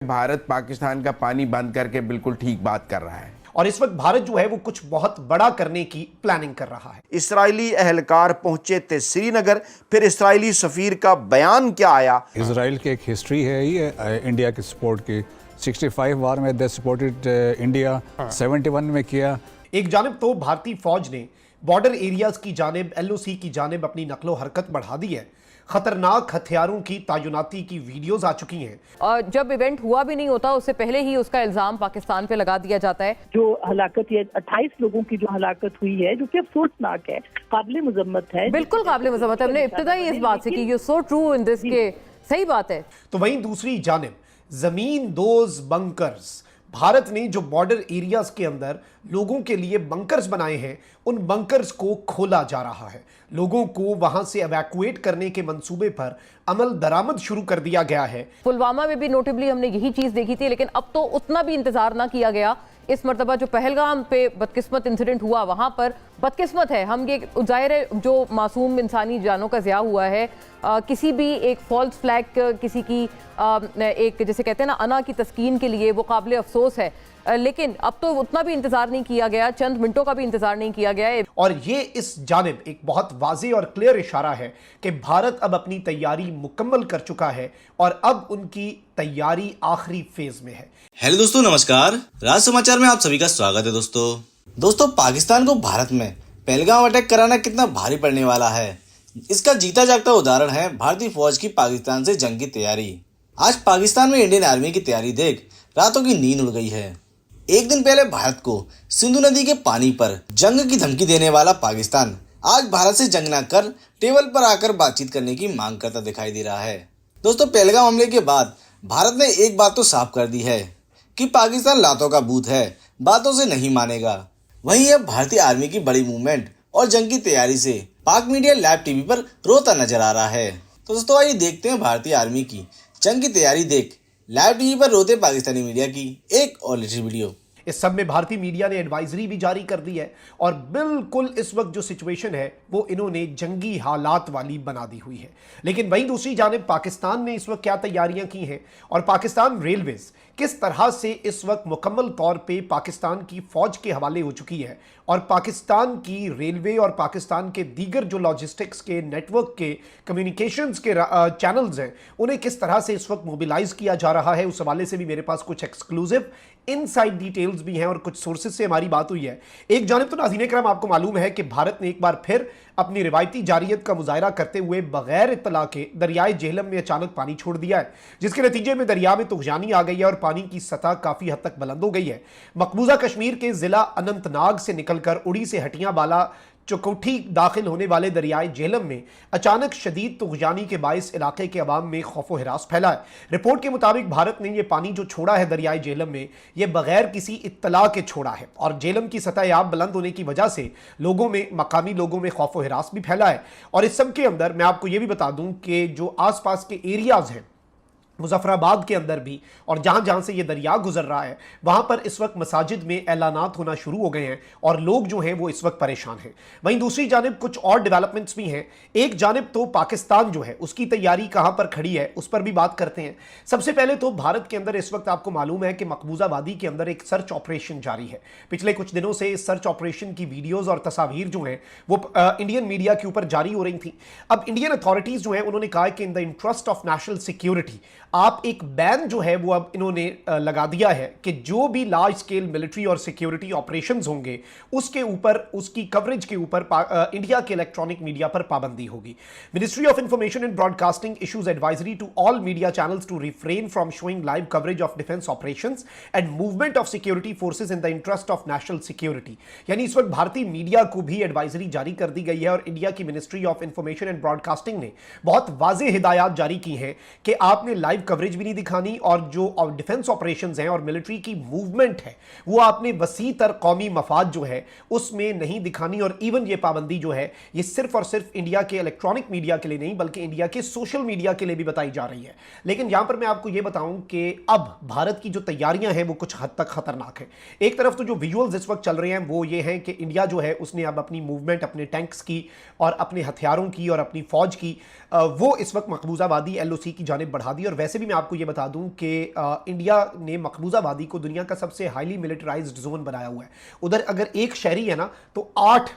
भारत पाकिस्तान का पानी बंद करके बिल्कुल ठीक बात कर रहा है और इस वक्त भारत जो है वो कुछ बहुत बड़ा करने की प्लानिंग कर रहा है। इसराइली अहलकार पहुंचे थे श्रीनगर, फिर इसराइली सफीर का बयान क्या आया? इसराइल की एक हिस्ट्री है ये इंडिया के सपोर्ट की। 65 वार में दे सपोर्टेड इंडिया, 71 में किया। एक जानिब तो भारतीय फौज ने बॉर्डर एरियाज की जानिब LOC की जानिब अपनी नकलो हरकत बढ़ा दी है। खतरनाक हथियारों की तायुनाती की वीडियोस आ चुकी हैं और जब इवेंट हुआ भी नहीं होता उससे पहले ही उसका इल्जाम पाकिस्तान पे लगा दिया जाता है। जो हलाकत या 28 लोगों की जो हलाकत हुई है जो कि अफसोसनाक है, काबिल मजम्मत है, बिल्कुल काबिल मजम्मत है। हमने इब्तिदाई इस बात से की, you so true in this के सही बात है। तो वहीं दूसरी जानिब जमीन दोज बंकर्स, भारत ने जो बॉर्डर एरियाज के अंदर लोगों के लिए बंकर्स बनाए हैं उन बंकर्स को खोला जा रहा है। लोगों को वहां से एवैक्यूएट करने के मंसूबे पर अमल दरामद शुरू कर दिया गया है। पुलवामा में भी नोटेबली हमने यही चीज देखी थी, लेकिन अब तो उतना भी इंतजार ना किया गया। इस मरतबा जो पहलगाम पे बदकिस्मत इंसिडेंट हुआ वहां पर बदकिस्मत है हम, ये जाहिर है जो मासूम इंसानी जानों का ज़िया हुआ है, किसी भी एक फॉल्स फ्लैग किसी की एक जैसे कहते हैं ना अना की तस्कीन के लिए वो काबिल अफसोस है, लेकिन अब तो उतना भी इंतजार नहीं किया गया, चंद मिनटों का भी इंतजार नहीं किया गया है। और ये इस जानिब एक बहुत वाज़ेह और क्लियर इशारा है कि भारत अब अपनी तैयारी मुकम्मल कर चुका है और अब उनकी तैयारी आखिरी फेज में है। हेलो दोस्तों, नमस्कार। राज समाचार में आप सभी का स्वागत है। दोस्तों पाकिस्तान को भारत में पहलगाम अटैक कराना कितना भारी पड़ने वाला है, इसका जीता जागता उदाहरण है भारतीय फौज की पाकिस्तान से जंग की तैयारी। आज पाकिस्तान में इंडियन आर्मी की तैयारी देख रातों की नींद उड़ गई है। एक दिन पहले भारत को सिंधु नदी के पानी पर जंग की धमकी देने वाला पाकिस्तान आज भारत से जंग न कर टेबल पर आकर बातचीत करने की मांग करता दिखाई दे रहा है। दोस्तों पहलगाम हमले के बाद भारत ने एक बात तो साफ कर दी है कि पाकिस्तान लातों का बूथ है, बातों से नहीं मानेगा। वहीं अब भारतीय आर्मी की बड़ी मूवमेंट और जंग की तैयारी से पाक मीडिया लाइव टीवी पर रोता नजर आ रहा है। तो दोस्तों आइए देखते हैं भारतीय आर्मी की जंग की तैयारी देख लाइव टीवी पर रोते पाकिस्तानी मीडिया की एक और लेटेस्ट वीडियो। इस सब में भारतीय मीडिया ने एडवाइजरी भी जारी कर दी है और बिल्कुल इस वक्त जो सिचुएशन है वो इन्होंने जंगी हालात वाली बना दी हुई है। लेकिन वहीं दूसरी जानिब पाकिस्तान ने इस वक्त क्या तैयारियां की हैं और पाकिस्तान रेलवेज किस तरह से इस वक्त मुकम्मल तौर पे पाकिस्तान की फौज के हवाले हो चुकी है और पाकिस्तान की रेलवे और पाकिस्तान के दीगर जो लॉजिस्टिक्स के नेटवर्क के कम्युनिकेशंस के चैनल्स हैं उन्हें किस तरह से इस वक्त मोबिलाइज किया जा रहा है, उस हवाले से भी मेरे पास कुछ एक्सक्लूसिव इनसाइड डिटेल्स भी हैं और कुछ सोर्सेज से हमारी बात हुई है। एक जानिब तो नाज़रीन करम आपको मालूम है कि भारत ने एक बार फिर अपनी रिवायती जारियत का मुजाहरा करते हुए बगैर इत्तला के दरियाए जेहलम में अचानक पानी छोड़ दिया है, जिसके नतीजे में दरिया में तुगजानी आ गई है और पानी की सतह काफी हद तक बुलंद हो गई है। मकबूजा कश्मीर के जिला अनंतनाग से निकलकर उड़ी से हटियां बाला चुकौठी दाखिल होने वाले दरियाए जेहलम में अचानक शदीद तुगजानी के बायस इलाके के अवाम में खौफ हिरास फैला है। रिपोर्ट के मुताबिक भारत ने यह पानी जो छोड़ा है दरियाए जेहलम में यह बगैर किसी इत्तला के छोड़ा है और जेहलम की सतह आब बुलंद होने की वजह से मकामी लोगों में खौफ हिरास भी फैला है। और इस सब के अंदर मैं आपको यह भी बता दूं कि जो आसपास के एरियाज हैं मुजफ्फराबाद के अंदर भी और जहां जहां से ये दरिया गुजर रहा है वहां पर इस वक्त मसाजिद में ऐलानात होना शुरू हो गए हैं और लोग जो हैं वो इस वक्त परेशान हैं। वहीं दूसरी जानिब कुछ और डेवलपमेंट्स भी हैं। एक जानिब तो पाकिस्तान जो है उसकी तैयारी कहां पर खड़ी है उस पर भी बात करते हैं। सबसे पहले तो भारत के अंदर इस वक्त आपको मालूम है कि मकबूजा वादी के अंदर एक सर्च ऑपरेशन जारी है। पिछले कुछ दिनों से इस सर्च ऑपरेशन की वीडियोज और तस्वीर जो हैं वो इंडियन मीडिया के ऊपर जारी हो रही थी। अब इंडियन अथॉरिटीज जो है उन्होंने कहा कि इन the interest of national security आप एक बैन जो है वो अब इन्होंने लगा दिया है कि जो भी लार्ज स्केल मिलिट्री और सिक्योरिटी ऑपरेशंस होंगे उसके ऊपर उसकी कवरेज के ऊपर इंडिया के इलेक्ट्रॉनिक मीडिया पर पाबंदी होगी। Ministry of information and broadcasting issues advisory to all media channels to refrain from showing live coverage of defence operations and movement of security forces in the interest of national security. यानी इस वक्त भारतीय media को भी advisory जारी कर दी गई है और इंडिया की ministry of information and broadcasting ने बहुत वाज़ेह हिदायत जारी की हैं कि आपने लाइव कवरेज भी नहीं दिखानी और जो डिफेंस ऑपरेशंस हैं और मिलिट्री की मूवमेंट है वो आपने वसी तर कौमी मफाद जो है उसमें नहीं दिखानी। और इवन ये पाबंदी जो है ये सिर्फ और सिर्फ इंडिया के इलेक्ट्रॉनिक मीडिया के लिए नहीं बल्कि इंडिया के सोशल मीडिया के लिए भी बताई जा रही है। लेकिन यहां पर मैं आपको ये बताऊं कि अब भारत की जो तैयारियां हैं वो कुछ हद तक खतरनाक है। एक तरफ तो जो विजुअल्स इस वक्त चल रहे हैं वो ये हैं कि इंडिया जो है उसने अब अपनी मूवमेंट अपने टैंक्स की और अपने हथियारों की और अपनी फौज की वो इस वक्त मकबूजा वादी LOC की जानिब बढ़ा दी और वैसे वैसे भी मैं आपको ये बता दूं कि इंडिया ने मकबूजा वादी को दुनिया का सबसे हाईली मिलिटराइज्ड जोन बनाया हुआ है। उधर अगर एक शहरी है ना तो 8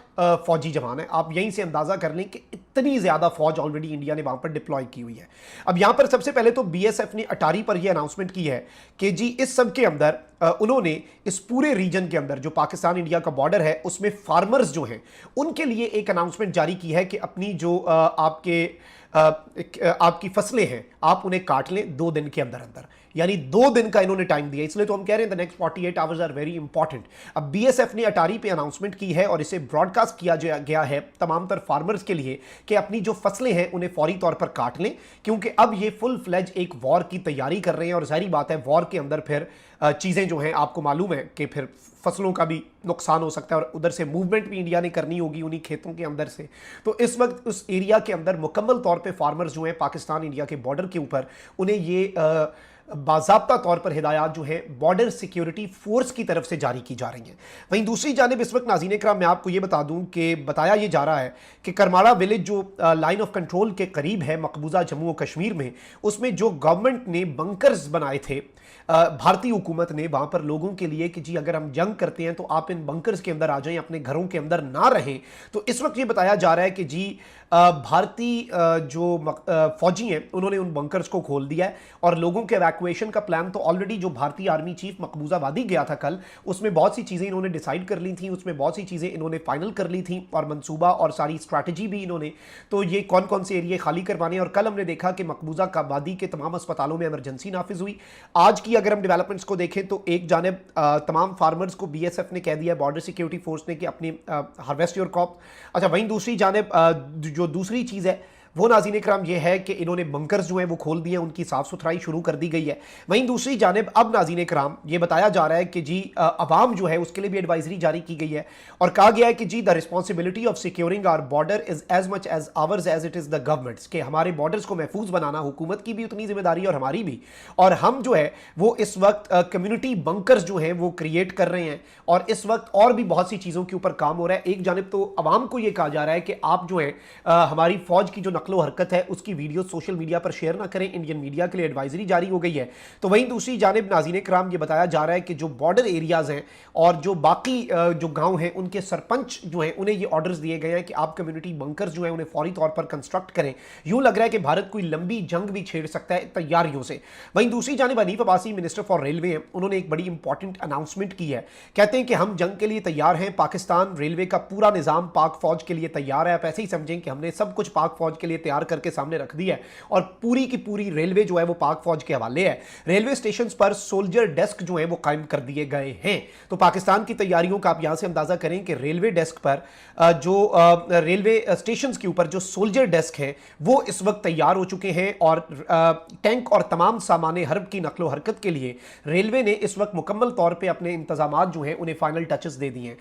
फौजी जवान है। आप यहीं से अंदाजा कर लें कि इतनी ज्यादा फौज ऑलरेडी इंडिया ने वहां पर डिप्लॉय की हुई है। अब यहां पर सबसे पहले तो बीएसएफ ने अटारी पर यह अनाउंसमेंट की है कि जी इस सब के अंदर उन्होंने इस पूरे रीजन के अंदर जो पाकिस्तान इंडिया का बॉर्डर है उसमें फार्मर्स जो हैं उनके लिए एक अनाउंसमेंट जारी की है कि अपनी जो आपकी फसलें हैं आप उन्हें काट लें 2 दिन के अंदर अंदर, यानी 2 दिन का इन्होंने टाइम दिया। इसलिए तो हम कह रहे हैं the next 48 hours are very important. अब बीएसएफ ने अटारी पे अनाउंसमेंट की है और इसे ब्रॉडकास्ट किया गया है तमाम तर फार्मर्स के लिए कि अपनी जो फसलें हैं उन्हें फौरी तौर पर काट लें, क्योंकि अब ये फुल फ्लेज एक वॉर की तैयारी कर रहे हैं। और जाहिर बात है वॉर के अंदर फिर चीज़ें जो हैं आपको मालूम है कि फिर फसलों का भी नुकसान हो सकता है और उधर से मूवमेंट भी इंडिया ने करनी होगी उन्हीं खेतों के अंदर से। तो इस वक्त उस एरिया के अंदर मुकम्मल तौर पे फार्मर्स जो हैं पाकिस्तान इंडिया के बॉर्डर के ऊपर उन्हें ये बाज़ाब्ता तौर पर हिदायत जो है बॉर्डर सिक्योरिटी फोर्स की तरफ से जारी की जा रही हैं। वहीं दूसरी जानिब इस वक्त नाज़रीन इकराम मैं आपको ये बता दूं कि बताया ये जा रहा है कि करमाड़ा विलेज जो लाइन ऑफ कंट्रोल के करीब है मकबूजा जम्मू और कश्मीर में, उसमें जो गवर्नमेंट ने बंकर्स बनाए थे भारतीय हुकूमत ने वहां पर लोगों के लिए कि जी अगर हम जंग करते हैं तो आप इन बंकर्स के अंदर आ जाएं, अपने घरों के अंदर ना रहें। तो इस वक्त ये बताया जा रहा है कि जी भारतीय जो फौजी हैं उन्होंने उन बंकर्स को खोल दिया है और लोगों के एवैक्यूएशन का प्लान तो ऑलरेडी जो भारतीय आर्मी चीफ मकबूजा वादी गया था कल, उसमें बहुत सी चीज़ें इन्होंने डिसाइड कर ली थी, उसमें बहुत सी चीज़ें इन्होंने फाइनल कर ली थी और मंसूबा और सारी स्ट्रैटेजी भी इन्होंने, तो ये कौन कौन से एरिया खाली करवाने। और कल हमने देखा कि मकबूजा का वादी के तमाम अस्पतालों में इमरजेंसी नाफिज हुई। आज की अगर हम डेवलपमेंट्स को देखें तो एक जानिब तमाम फार्मर्स को बीएसएफ ने कह दिया, बॉर्डर सिक्योरिटी फोर्स ने, कि अपनी हार्वेस्ट योर क्रॉप। अच्छा, वहीं दूसरी जानिब जो दूसरी चीज़ है वो नाज़रीन इकराम ये है कि इन्होंने बंकर्स जो हैं वो खोल दिए, उनकी साफ सुथराई शुरू कर दी गई है। वहीं दूसरी जानिब अब नाज़रीन इकराम ये बताया जा रहा है कि जी अवाम जो है उसके लिए भी एडवाइजरी जारी की गई है और कहा गया है कि जी the responsibility of securing our border is as much as ours as it is the government's, के हमारे बॉर्डर्स को महफूज बनाना हुकूमत की भी उतनी जिम्मेदारी और हमारी भी। और हम जो है वो इस वक्त कम्युनिटी बंकर्स जो हैं वो क्रिएट कर रहे हैं और इस वक्त और भी बहुत सी चीज़ों के ऊपर काम हो रहा है। एक जानिब तो अवाम को ये कहा जा रहा है कि आप जो है हमारी फौज की जो नकलो हरकत है उसकी वीडियो सोशल मीडिया पर शेयर ना करें, इंडियन मीडिया के लिए एडवाइजरी जारी हो गई है। तो वहीं दूसरी जानिब नाज़रीन इकराम ये बताया जा रहा है कि जो बॉर्डर एरियाज हैं और जो बाकी जो गांव हैं उनके सरपंच जो हैं उन्हें ये ऑर्डर्स दिए गए हैं कि आप कम्युनिटी बंकर्स जो हैं उन्हें फौरी तौर पर कंस्ट्रक्ट करें। यूं लग रहा है कि भारत कोई लंबी जंग भी छेड़ सकता है तैयारियों से। वहीं दूसरी जानिब Hanif Abbasi minister for railway हैं, उन्होंने एक बड़ी इंपॉर्टेंट अनाउंसमेंट की है। कहते हैं कि हम जंग के लिए तैयार हैं, पाकिस्तान रेलवे का पूरा निज़ाम पाक फौज के लिए तैयार है। आप ऐसे ही समझें कि हमने सब कुछ पाक फौज के लिए तैयार करके सामने रख दी है और पूरी की पूरी रेलवे जो है वो पाक फौज के हवाले है। रेलवे स्टेशन पर सोल्जर डेस्क जो है वो कायम कर दिए गए हैं। तो पाकिस्तान की तैयारियों का आप यहां से अंदाजा करें कि रेलवे डेस्क पर जो रेलवे स्टेशन के ऊपर जो सोल्जर डेस्क है वो इस वक्त तैयार हो चुके हैं और टैंक और तमाम सामान हर्ब की नकलो हरकत के लिए रेलवे ने इस वक्त मुकम्मल तौर पर अपने इंतजाम जो है उन्हें फाइनल टचेस दे दिए हैं।